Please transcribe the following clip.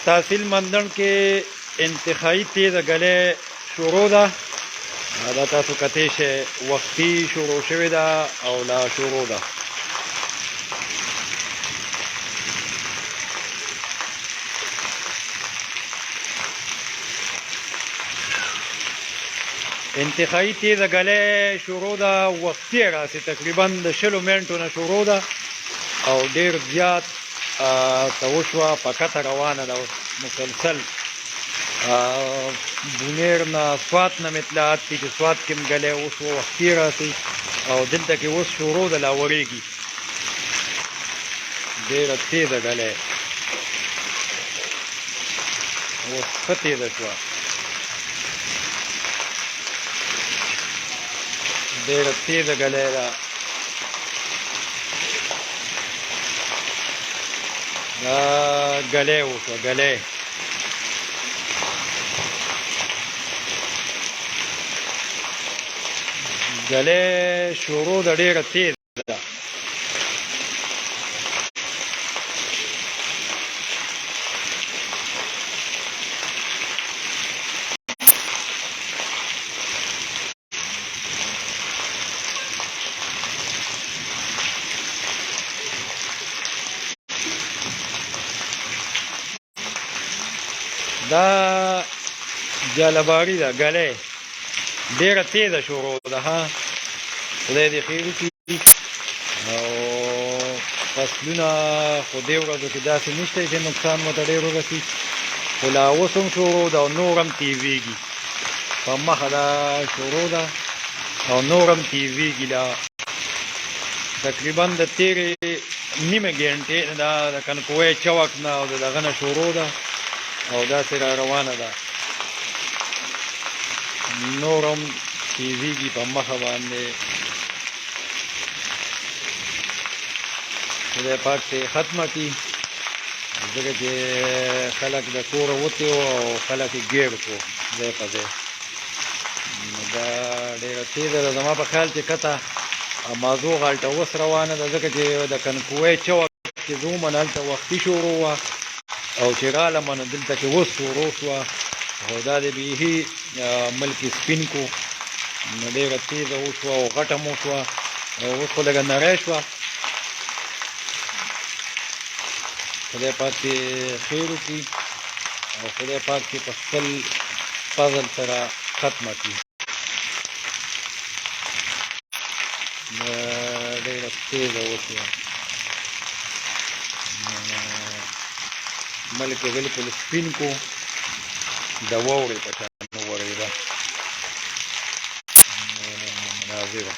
تحصیل مندن کې انتخابي تیزه ګلې شروع ده. دا تاسو کتی شئ وختي شروع شوې ده او لا شروع ده. انتخابي تیزه ګلې شروع ده، وختي راسي تقریبا د 20 منټو نه شروع ده او ډیر زیات توشوه پکته روانه ده مسلسل. بونیر نه سوات نه مطلعات دي چې سوات کې هم ګلی اوس وختي راسي او دلته کې اوس شروع ده لا ورېږي. ډېره تېزه ګلی اوس ښه تېزه شوه، ډېره تېزه ګلی ده. دا ګلی وشوه ګلی. ګلی شروع ده ډېره تېزه ده. دا جالباري ده ګلی ډېره تېزه شروع ده. ها خدای دې خیر وکړي. او فصلونه خو دې ورځو کې داسې نشته چې نقصان ورته ډېر ورسي، خو لا اوس هم شروع ده او نور هم تېزېږي. په مخه دا شروع ده او نور هم تېزېږي. لا تقریبا د تېرې نیمه ګنټې دا د کنکوی چوک نه او د دغه نه شروع ده او داسې را روانه ده. نور هم تېزېږي په مخه باندې. خدای پاک دې ختمه کړي، ځکه چې خلک د کوره وتې وو او خلک یې ګیر کړو ځای په ځای. دا ډېره تېزه ده. زما په خیال چې کته مازوغ هلته اوس روانه ده، ځکه چې د کنکوی چوک چې زه ومه هلته وختي شروع وه او چې رالمه نو دلته کې اوس شروع شوه. او دا دې بیخي ملک سپین کو، نو ډېره تېزه وشوه او غټه هم وشوه او اوس خو لږه نری شوه. خدای پاک دې خیر وکړي او خدای پاک دې په خپل فضل سره ختمه کړي. ډېره تېزه وشوه، ملک یې بلکل سپین کو، د واورې په شان وورېده. مناظره